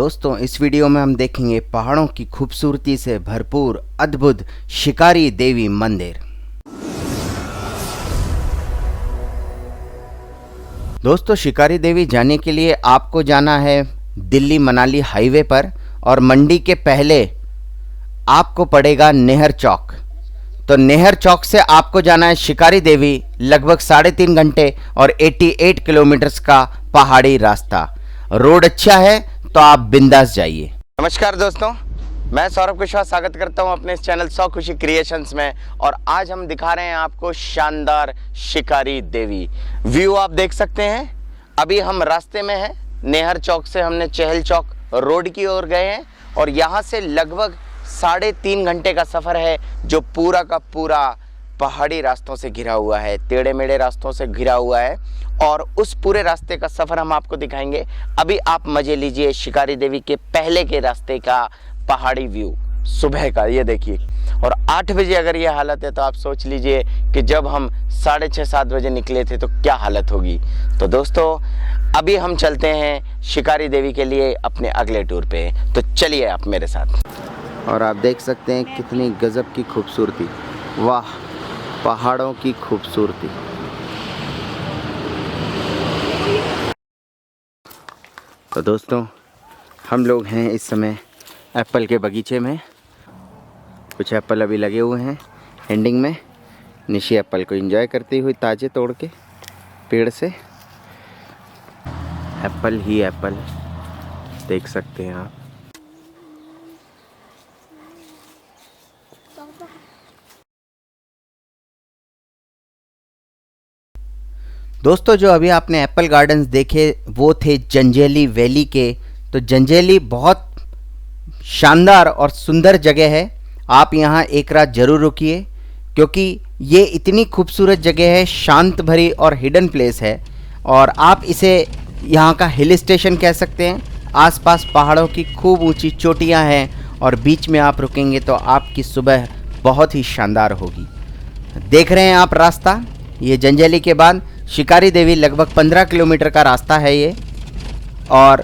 दोस्तों इस वीडियो में हम देखेंगे पहाड़ों की खूबसूरती से भरपूर अद्भुत शिकारी देवी मंदिर। दोस्तों शिकारी देवी जाने के लिए आपको जाना है दिल्ली मनाली हाईवे पर और मंडी के पहले आपको पड़ेगा नेहर चौक। तो नेहर चौक से आपको जाना है शिकारी देवी, लगभग 3.5 घंटे और 88 किलोमीटर का पहाड़ी रास्ता। रोड अच्छा है तो आप बिंदास जाइए। नमस्कार दोस्तों, मैं सौरभ कुशवाहा स्वागत करता हूं अपने इस चैनल 100 खुशी क्रिएशंस में। और आज हम दिखा रहे हैं आपको शानदार शिकारी देवी। व्यू आप देख सकते हैं। अभी हम रास्ते में हैं, नेहर चौक से हमने चहल चौक रोड की ओर गए हैं और यहाँ से लगभग 3.5 घंटे का सफ़र है जो पूरा का पूरा पहाड़ी रास्तों से घिरा हुआ है, टेढ़े मेढ़े रास्तों से घिरा हुआ है। और उस पूरे रास्ते का सफ़र हम आपको दिखाएंगे। अभी आप मज़े लीजिए शिकारी देवी के पहले के रास्ते का पहाड़ी व्यू सुबह का। ये देखिए, और 8 बजे अगर ये हालत है तो आप सोच लीजिए कि जब हम 6:30-7 बजे निकले थे तो क्या हालत होगी। तो दोस्तों अभी हम चलते हैं शिकारी देवी के लिए अपने अगले टूर पे। तो चलिए आप मेरे साथ। और आप देख सकते हैं कितनी गजब की खूबसूरती, वाह पहाड़ों की खूबसूरती। तो दोस्तों हम लोग हैं इस समय एप्पल के बगीचे में। कुछ एप्पल अभी लगे हुए हैं एंडिंग में। निशी एप्पल को एंजॉय करती हुई ताज़े तोड़ के पेड़ से। एप्पल ही एप्पल देख सकते हैं आप। दोस्तों जो अभी आपने एप्पल गार्डन्स देखे वो थे जंजेली वैली के। तो जंजेली बहुत शानदार और सुंदर जगह है। आप यहाँ एक रात ज़रूर रुकिए क्योंकि ये इतनी खूबसूरत जगह है, शांत भरी और हिडन प्लेस है। और आप इसे यहाँ का हिल स्टेशन कह सकते हैं। आसपास पहाड़ों की खूब ऊंची चोटियाँ हैं और बीच में आप रुकेंगे तो आपकी सुबह बहुत ही शानदार होगी। देख रहे हैं आप रास्ता, ये जंजेली के बाद शिकारी देवी लगभग 15 किलोमीटर का रास्ता है ये, और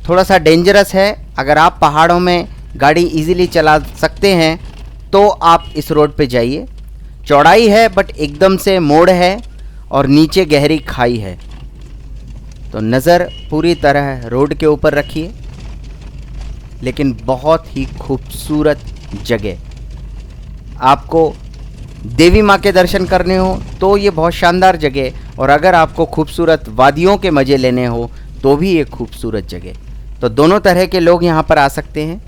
थोड़ा सा डेंजरस है। अगर आप पहाड़ों में गाड़ी इजीली चला सकते हैं तो आप इस रोड पे जाइए। चौड़ाई है बट एकदम से मोड़ है और नीचे गहरी खाई है। तो नज़र पूरी तरह रोड के ऊपर रखिए। लेकिन बहुत ही खूबसूरत जगह। आपको देवी माँ के दर्शन करने हो तो ये बहुत शानदार जगह, और अगर आपको खूबसूरत वादियों के मज़े लेने हो तो भी ये खूबसूरत जगह। तो दोनों तरह के लोग यहाँ पर आ सकते हैं।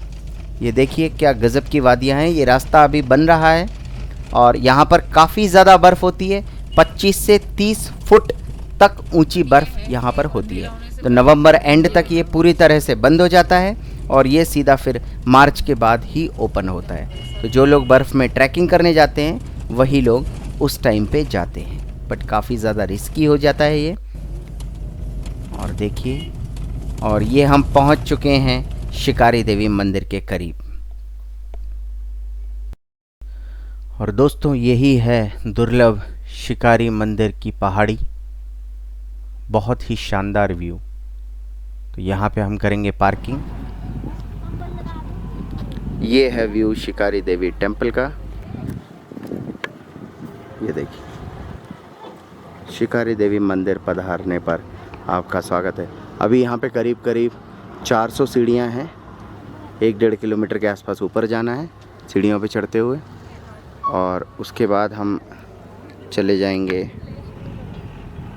ये देखिए क्या गज़ब की वादियाँ हैं। ये रास्ता अभी बन रहा है और यहाँ पर काफ़ी ज़्यादा बर्फ़ होती है। 25 से 30 फुट तक ऊंची बर्फ़ यहाँ पर होती है। तो नवंबर एंड तक ये पूरी तरह से बंद हो जाता है और ये सीधा फिर मार्च के बाद ही ओपन होता है। तो जो लोग बर्फ़ में ट्रैकिंग करने जाते हैं वही लोग उस टाइम पे जाते हैं, बट काफ़ी ज़्यादा रिस्की हो जाता है ये। और देखिए, और ये हम पहुंच चुके हैं शिकारी देवी मंदिर के करीब। और दोस्तों यही है दुर्लभ शिकारी मंदिर की पहाड़ी। बहुत ही शानदार व्यू। तो यहाँ पे हम करेंगे पार्किंग। ये है व्यू शिकारी देवी टेम्पल का। ये देखिए, शिकारी देवी मंदिर पधारने पर आपका स्वागत है। अभी यहाँ पे करीब करीब 400 सीढ़ियाँ हैं। 1-1.5 किलोमीटर के आसपास ऊपर जाना है सीढ़ियों पे चढ़ते हुए, और उसके बाद हम चले जाएंगे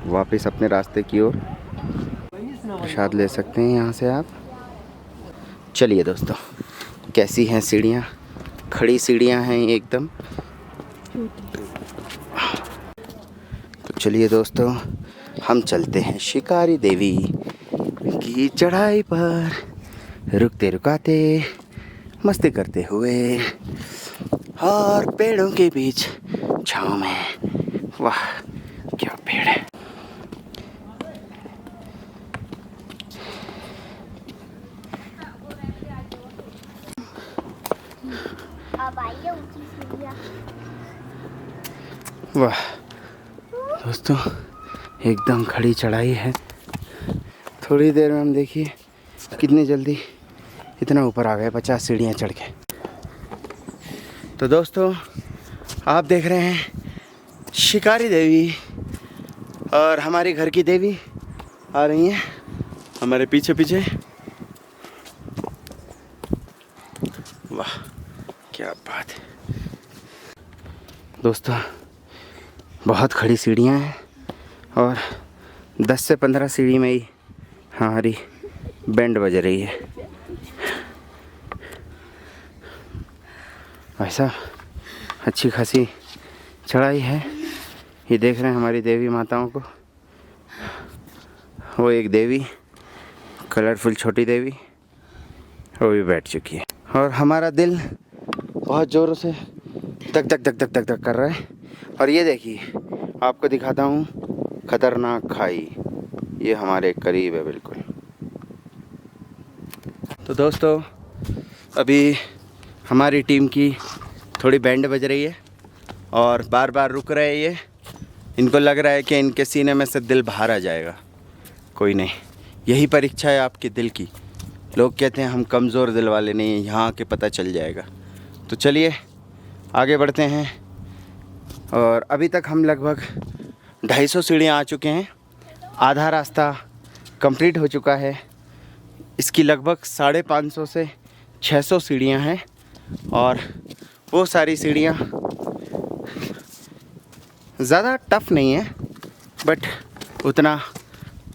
वापस अपने रास्ते की ओर। प्रसाद ले सकते हैं यहाँ से आप। चलिए दोस्तों, कैसी हैं सीढ़ियाँ? खड़ी सीढ़ियाँ हैं एकदम। तो चलिए दोस्तों हम चलते हैं शिकारी देवी की चढ़ाई पर, रुकते रुकाते मस्ती करते हुए और पेड़ों के बीच छाँव में। वाह क्या पेड़ है। वाह दोस्तों एकदम खड़ी चढ़ाई है। थोड़ी देर में हम देखिए कितनी जल्दी इतना ऊपर आ गए, 50 सीढ़ियाँ चढ़ के। तो दोस्तों आप देख रहे हैं शिकारी देवी और हमारे घर की देवी आ रही हैं हमारे पीछे पीछे। वाह क्या बात है दोस्तों, बहुत खड़ी सीढ़ियाँ हैं और 10 से 15 सीढ़ी में ही हमारी बैंड बज रही है। ऐसा अच्छी खासी चढ़ाई है। ये देख रहे हैं हमारी देवी माताओं को, वो एक देवी कलरफुल छोटी देवी वो भी बैठ चुकी है और हमारा दिल बहुत ज़ोरों से धक धक धक धक धक धक कर रहा है। और ये देखिए आपको दिखाता हूँ खतरनाक खाई, ये हमारे करीब है बिल्कुल। तो दोस्तों अभी हमारी टीम की थोड़ी बैंड बज रही है और बार बार रुक रहे हैं ये। इनको लग रहा है कि इनके सीने में से दिल बाहर आ जाएगा। कोई नहीं, यही परीक्षा है आपके दिल की। लोग कहते हैं हम कमज़ोर दिल वाले नहीं हैं, यहाँ आके पता चल जाएगा। तो चलिए आगे बढ़ते हैं। और अभी तक हम लगभग 250 सीढ़ियाँ आ चुके हैं। आधा रास्ता कंप्लीट हो चुका है। इसकी लगभग 550 से 600 सीढ़ियाँ हैं और वो सारी सीढ़ियाँ ज़्यादा टफ नहीं है बट उतना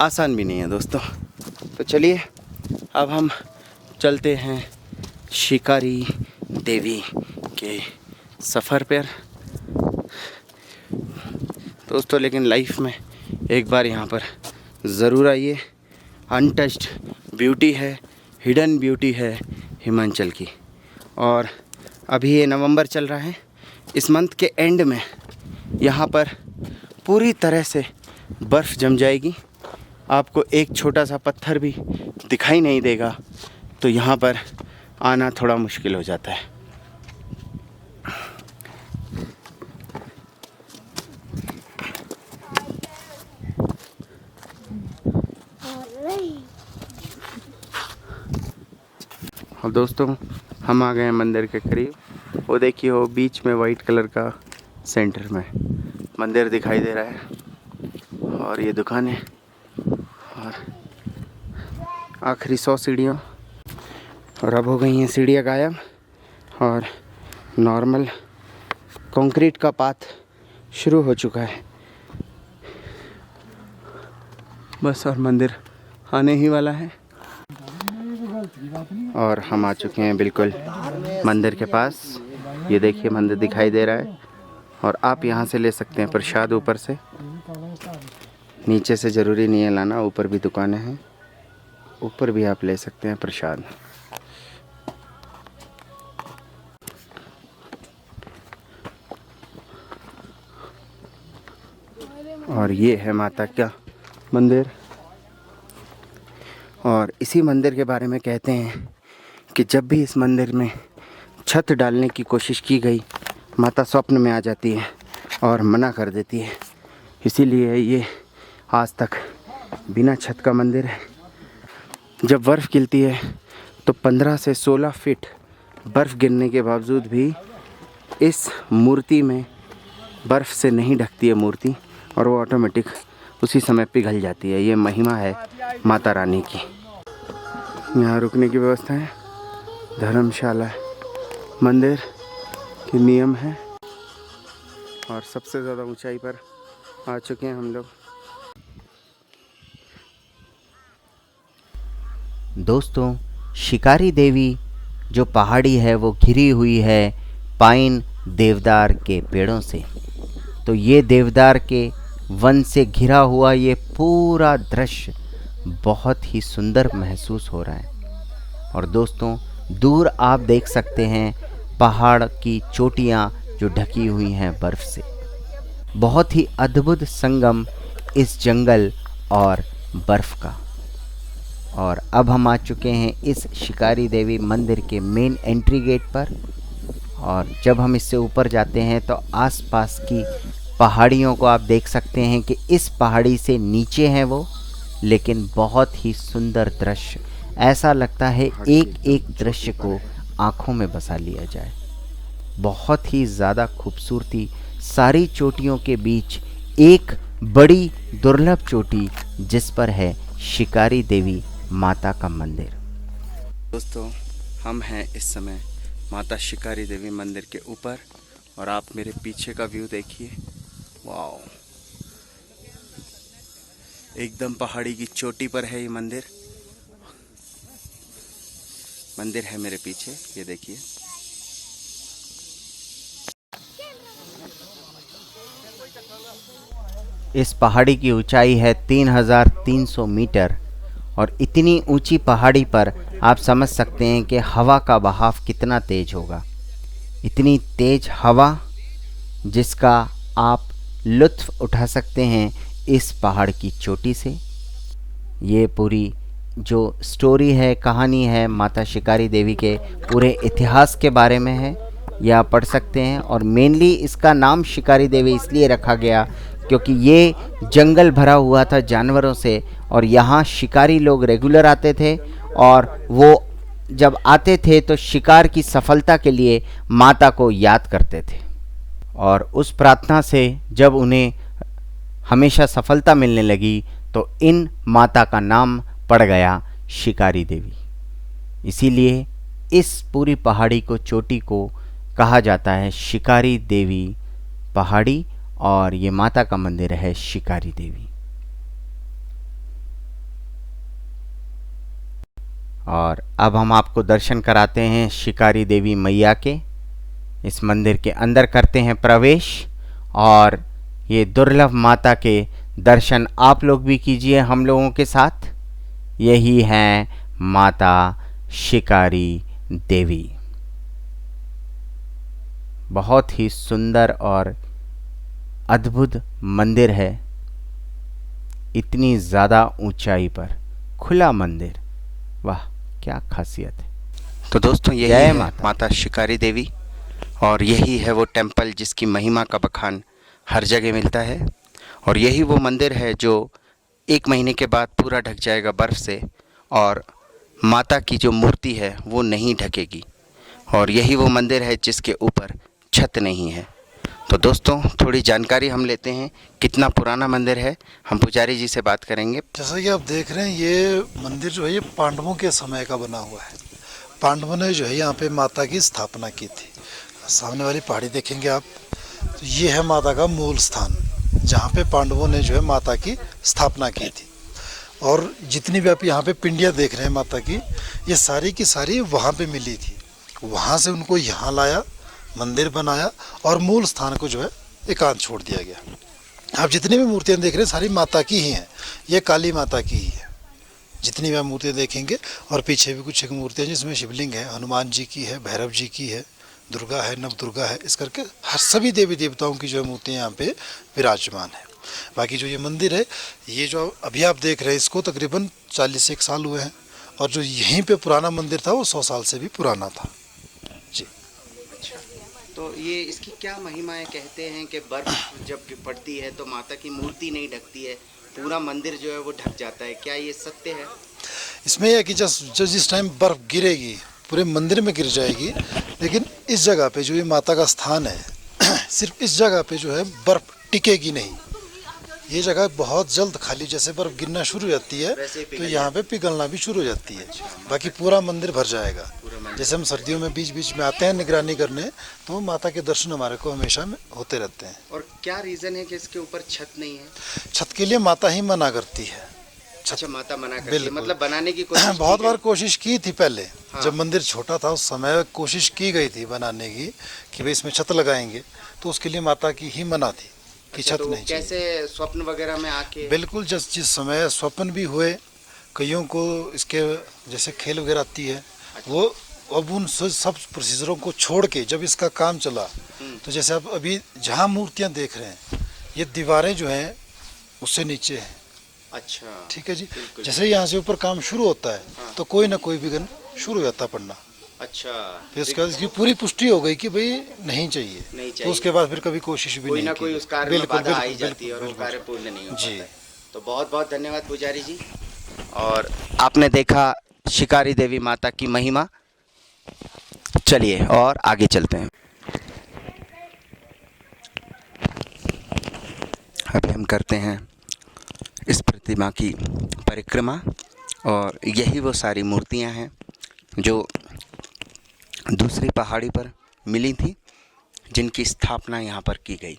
आसान भी नहीं है दोस्तों। तो चलिए अब हम चलते हैं शिकारी देवी के सफ़र पर दोस्तों। लेकिन लाइफ में एक बार यहाँ पर ज़रूर आइए। अनटच्ड ब्यूटी है, हिडन ब्यूटी है हिमाचल की। और अभी ये नवंबर चल रहा है, इस मंथ के एंड में यहाँ पर पूरी तरह से बर्फ़ जम जाएगी। आपको एक छोटा सा पत्थर भी दिखाई नहीं देगा। तो यहाँ पर आना थोड़ा मुश्किल हो जाता है। और दोस्तों हम आ गए हैं मंदिर के करीब। वो देखिए वो बीच में वाइट कलर का सेंटर में मंदिर दिखाई दे रहा है और ये दुकानें और आखिरी 100 सीढ़ियों और अब हो गई हैं सीढ़ियाँ गायब और नॉर्मल कंक्रीट का पाथ शुरू हो चुका है बस। और मंदिर आने ही वाला है और हम आ चुके हैं बिल्कुल मंदिर के पास। ये देखिए मंदिर दिखाई दे रहा है और आप यहाँ से ले सकते हैं प्रसाद ऊपर से। नीचे से ज़रूरी नहीं है लाना, ऊपर भी दुकानें हैं, ऊपर भी आप ले सकते हैं प्रसाद। और ये है माता का मंदिर। और इसी मंदिर के बारे में कहते हैं कि जब भी इस मंदिर में छत डालने की कोशिश की गई, माता स्वप्न में आ जाती है और मना कर देती है। इसीलिए ये आज तक बिना छत का मंदिर है। जब बर्फ़ गिरती है तो 15 से 16 फीट बर्फ़ गिरने के बावजूद भी इस मूर्ति में बर्फ़ से नहीं ढकती है मूर्ति और वो ऑटोमेटिक उसी समय पिघल जाती है। ये महिमा है माता रानी की। यहाँ रुकने की व्यवस्था है, धर्मशाला है, मंदिर के नियम है और सबसे ज़्यादा ऊंचाई पर आ चुके हैं हम लोग। दोस्तों शिकारी देवी जो पहाड़ी है वो घिरी हुई है पाइन देवदार के पेड़ों से। तो ये देवदार के वन से घिरा हुआ ये पूरा दृश्य बहुत ही सुंदर महसूस हो रहा है। और दोस्तों दूर आप देख सकते हैं पहाड़ की चोटियाँ जो ढकी हुई हैं बर्फ़ से। बहुत ही अद्भुत संगम इस जंगल और बर्फ़ का। और अब हम आ चुके हैं इस शिकारी देवी मंदिर के मेन एंट्री गेट पर। और जब हम इससे ऊपर जाते हैं तो आसपास की पहाड़ियों को आप देख सकते हैं कि इस पहाड़ी से नीचे हैं वो, लेकिन बहुत ही सुंदर दृश्य ऐसा लगता है एक एक दृश्य को आँखों में बसा लिया जाए। बहुत ही ज़्यादा खूबसूरती, सारी चोटियों के बीच एक बड़ी दुर्लभ चोटी जिस पर है शिकारी देवी माता का मंदिर। दोस्तों, हम हैं इस समय माता शिकारी देवी मंदिर के ऊपर और आप मेरे पीछे का व्यू देखिए। वाओ, एकदम पहाड़ी की चोटी पर है ये मंदिर। मंदिर है मेरे पीछे, ये देखिए। इस पहाड़ी की ऊंचाई है 3300 मीटर और इतनी ऊंची पहाड़ी पर आप समझ सकते हैं कि हवा का बहाव कितना तेज होगा। इतनी तेज हवा जिसका आप लुत्फ़ उठा सकते हैं इस पहाड़ की चोटी से। ये पूरी जो स्टोरी है, कहानी है माता शिकारी देवी के पूरे इतिहास के बारे में है, यह आप पढ़ सकते हैं। और मेनली इसका नाम शिकारी देवी इसलिए रखा गया क्योंकि ये जंगल भरा हुआ था जानवरों से और यहाँ शिकारी लोग रेगुलर आते थे और वो जब आते थे तो शिकार की सफलता के लिए माता को याद करते थे और उस प्रार्थना से जब उन्हें हमेशा सफलता मिलने लगी तो इन माता का नाम पड़ गया शिकारी देवी। इसीलिए इस पूरी पहाड़ी को, चोटी को कहा जाता है शिकारी देवी पहाड़ी और ये माता का मंदिर है शिकारी देवी। और अब हम आपको दर्शन कराते हैं शिकारी देवी मैया के। इस मंदिर के अंदर करते हैं प्रवेश और ये दुर्लभ माता के दर्शन आप लोग भी कीजिए हम लोगों के साथ। यही है माता शिकारी देवी। बहुत ही सुंदर और अद्भुत मंदिर है। इतनी ज़्यादा ऊंचाई पर खुला मंदिर, वाह क्या खासियत है। तो दोस्तों, यही जय है माता। माता शिकारी देवी और यही है वो टेम्पल जिसकी महिमा का बखान हर जगह मिलता है। और यही वो मंदिर है जो 1 महीने के बाद पूरा ढक जाएगा बर्फ़ से और माता की जो मूर्ति है वो नहीं ढकेगी। और यही वो मंदिर है जिसके ऊपर छत नहीं है। तो दोस्तों, थोड़ी जानकारी हम लेते हैं कितना पुराना मंदिर है। हम पुजारी जी से बात करेंगे। जैसा कि आप देख रहे हैं, ये मंदिर जो है ये पांडवों के समय का बना हुआ है। पांडवों ने जो है यहाँ पे माता की स्थापना की थी। सामने वाली पहाड़ी देखेंगे आप, तो ये है माता का मूल स्थान जहाँ पे पांडवों ने जो है माता की स्थापना की थी। और जितनी भी आप यहाँ पे पिंडियाँ देख रहे हैं माता की, ये सारी की सारी वहाँ पे मिली थी। वहाँ से उनको यहाँ लाया, मंदिर बनाया और मूल स्थान को जो है एकांत छोड़ दिया गया। आप जितनी भी मूर्तियाँ देख रहे हैं सारी माता की ही हैं। ये काली माता की ही है जितनी भी आप मूर्तियाँ देखेंगे। और पीछे भी कुछ एक मूर्तियाँ जिसमें शिवलिंग है, हनुमान जी की है, भैरव जी की है, दुर्गा है, नव दुर्गा है, इस करके हर सभी देवी देवताओं की जो मूर्तियाँ यहाँ पे विराजमान है। बाकी जो ये मंदिर है, ये जो अभी आप देख रहे हैं, इसको तकरीबन 40 साल हुए हैं। और जो यहीं पे पुराना मंदिर था वो 100 साल से भी पुराना था जी। तो ये इसकी क्या महिमा है? कहते हैं कि बर्फ जब पड़ती है तो माता की मूर्ति नहीं ढकती है, पूरा मंदिर जो है वो ढक जाता है। क्या ये सत्य है? इसमें यह है कि जिस टाइम बर्फ गिरेगी पूरे मंदिर में गिर जाएगी, लेकिन इस जगह पे जो ये माता का स्थान है सिर्फ इस जगह पे जो है बर्फ टिकेगी नहीं। ये जगह बहुत जल्द खाली, जैसे बर्फ गिरना शुरू हो जाती है तो यहाँ पे पिघलना भी शुरू हो जाती है। बाकी पूरा मंदिर भर जाएगा। जैसे हम सर्दियों में बीच बीच में आते हैं निगरानी करने, तो माता के दर्शन हमारे को हमेशा में होते रहते हैं। और क्या रीज़न है कि इसके ऊपर छत नहीं है? छत के लिए माता ही मना करती है। अच्छा, माता मना करती है, बिल्कुल। मतलब बनाने की कोशिश बहुत की बार गई? कोशिश की थी पहले। हाँ। जब मंदिर छोटा था उस समय कोशिश की गई थी बनाने की कि भाई इसमें छत लगाएंगे, तो उसके लिए माता की ही मना थी कि अच्छा, छत तो नहीं चाहिए। कैसे स्वप्न वगैरह में आके? बिल्कुल, जिस समय स्वप्न भी हुए, कईयों को इसके जैसे खेल वगैरह आती है, वो अब उन सब प्रोसीजरों को छोड़ के जब इसका काम चला, तो जैसे आप अभी जहाँ मूर्तियाँ देख रहे हैं, ये दीवारें जो हैं उससे नीचे हैं। अच्छा, ठीक है जी। बिल्कुल। जैसे यहाँ से ऊपर काम शुरू होता है हाँ। तो कोई ना कोई विघ्न शुरू हो जाता है पड़ना। अच्छा, फिर उसके बाद इसकी पूरी पुष्टि हो गई कि भाई नहीं चाहिए, नहीं तो चाहिए। उसके बाद फिर कभी कोशिश भी कोई नहीं ना की कोई गई। उस कार्य में बाधा आई जाती है और वो बिल्कुल, कार्य पूर्ण नहीं हो जी। पाता है। तो बहुत बहुत धन्यवाद पुजारी जी। और आपने देखा शिकारी देवी माता की महिमा। चलिए और आगे चलते हैं। अभी हम करते हैं इस प्रतिमा की परिक्रमा, और यही वो सारी मूर्तियां हैं जो दूसरी पहाड़ी पर मिली थी, जिनकी स्थापना यहाँ पर की गई।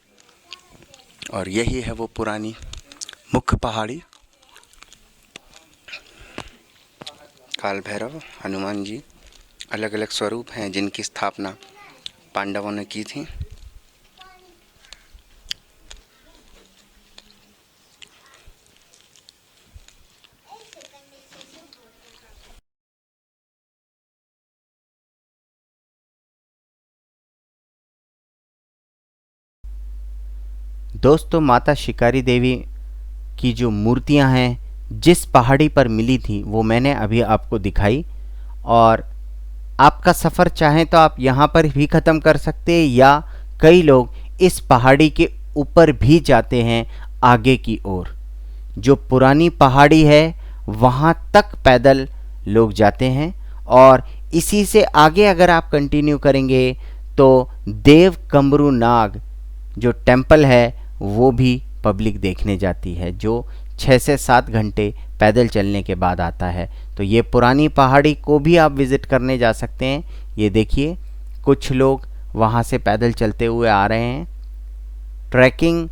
और यही है वो पुरानी मुख्य पहाड़ी। काल भैरव, हनुमान जी, अलग अलग स्वरूप हैं जिनकी स्थापना पांडवों ने की थी। दोस्तों, माता शिकारी देवी की जो मूर्तियां हैं जिस पहाड़ी पर मिली थी वो मैंने अभी आपको दिखाई। और आपका सफ़र चाहें तो आप यहाँ पर भी ख़त्म कर सकते हैं, या कई लोग इस पहाड़ी के ऊपर भी जाते हैं आगे की ओर। जो पुरानी पहाड़ी है वहाँ तक पैदल लोग जाते हैं, और इसी से आगे अगर आप कंटिन्यू करेंगे तो देव कमरू नाग जो टेम्पल है वो भी पब्लिक देखने जाती है, जो 6 से 7 घंटे पैदल चलने के बाद आता है। तो ये पुरानी पहाड़ी को भी आप विज़िट करने जा सकते हैं। ये देखिए, कुछ लोग वहाँ से पैदल चलते हुए आ रहे हैं। ट्रैकिंग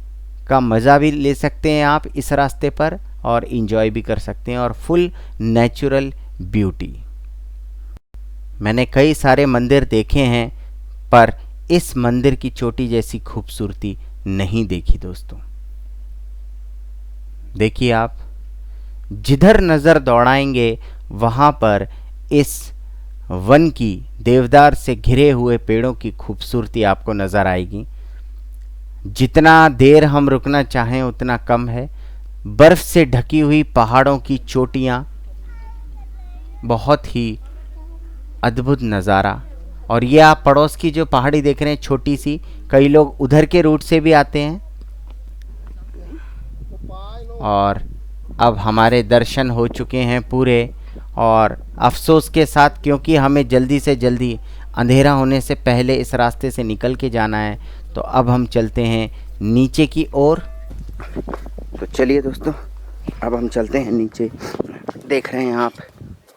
का मज़ा भी ले सकते हैं आप इस रास्ते पर, और इन्जॉय भी कर सकते हैं, और फुल नेचुरल ब्यूटी। मैंने कई सारे मंदिर देखे हैं पर इस मंदिर की चोटी जैसी खूबसूरती नहीं देखी दोस्तों। देखिए, आप जिधर नज़र दौड़ाएंगे वहाँ पर इस वन की देवदार से घिरे हुए पेड़ों की खूबसूरती आपको नज़र आएगी। जितना देर हम रुकना चाहें उतना कम है। बर्फ़ से ढकी हुई पहाड़ों की चोटियाँ, बहुत ही अद्भुत नज़ारा। और ये आप पड़ोस की जो पहाड़ी देख रहे हैं छोटी सी, कई लोग उधर के रूट से भी आते हैं। और अब हमारे दर्शन हो चुके हैं पूरे, और अफसोस के साथ, क्योंकि हमें जल्दी से जल्दी अंधेरा होने से पहले इस रास्ते से निकल के जाना है, तो अब हम चलते हैं नीचे की ओर। तो चलिए दोस्तों, अब हम चलते हैं नीचे। देख रहे हैं आप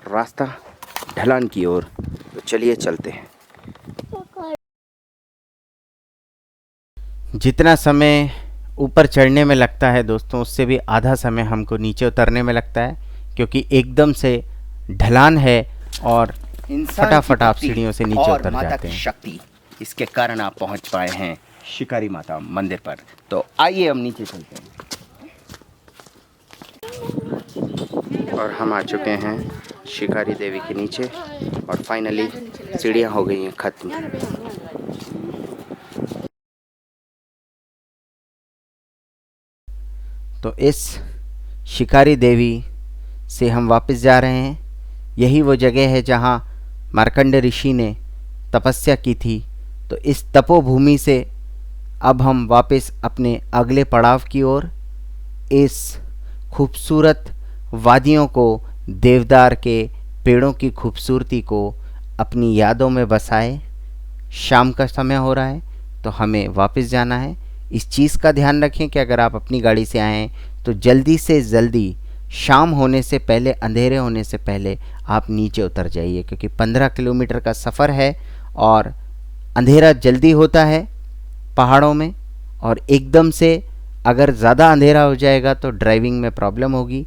रास्ता ढलान की ओर, तो चलिए चलते हैं। जितना समय ऊपर चढ़ने में लगता है दोस्तों, उससे भी आधा समय हमको नीचे उतरने में लगता है, क्योंकि एकदम से ढलान है और फटाफट आप सीढ़ियों से नीचे उतर जाते हैं। शक्ति, इसके कारण आप पहुंच पाए हैं शिकारी माता मंदिर पर। तो आइए हम नीचे चलते हैं। और हम आ चुके हैं शिकारी देवी के नीचे, और फाइनली सीढ़ियाँ हो गई हैं खत्म। तो इस शिकारी देवी से हम वापस जा रहे हैं। यही वो जगह है जहाँ मार्कंड ऋषि ने तपस्या की थी। तो इस तपोभूमि से अब हम वापस अपने अगले पड़ाव की ओर, इस खूबसूरत वादियों को, देवदार के पेड़ों की खूबसूरती को अपनी यादों में बसाए। शाम का समय हो रहा है तो हमें वापस जाना है। इस चीज़ का ध्यान रखें कि अगर आप अपनी गाड़ी से आएँ तो जल्दी से जल्दी, शाम होने से पहले, अंधेरे होने से पहले आप नीचे उतर जाइए, क्योंकि 15 किलोमीटर का सफ़र है और अंधेरा जल्दी होता है पहाड़ों में, और एकदम से अगर ज़्यादा अंधेरा हो जाएगा तो ड्राइविंग में प्रॉब्लम होगी।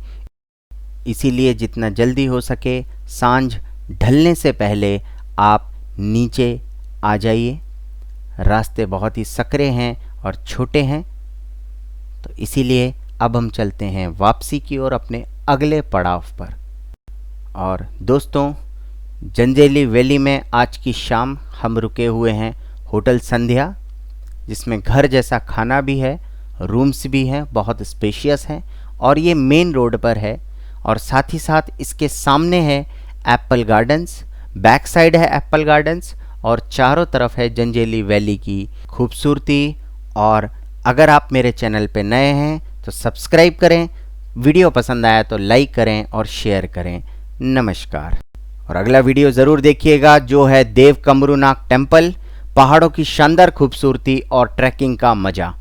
इसीलिए जितना जल्दी हो सके सांझ ढलने से पहले आप नीचे आ जाइए। रास्ते बहुत ही सकरे हैं और छोटे हैं, तो इसीलिए अब हम चलते हैं वापसी की ओर अपने अगले पड़ाव पर। और दोस्तों, जंजेली वैली में आज की शाम हम रुके हुए हैं होटल संध्या, जिसमें घर जैसा खाना भी है, रूम्स भी हैं, बहुत स्पेशियस हैं, और ये मेन रोड पर है। और साथ ही साथ इसके सामने है एप्पल गार्डन्स, बैक साइड है एप्पल गार्डन्स, और चारों तरफ है जंजेली वैली की खूबसूरती। और अगर आप मेरे चैनल पे नए हैं तो सब्सक्राइब करें, वीडियो पसंद आया तो लाइक करें और शेयर करें। नमस्कार। और अगला वीडियो ज़रूर देखिएगा जो है देव कमरूनाग टेम्पल, पहाड़ों की शानदार खूबसूरती और ट्रैकिंग का मज़ा।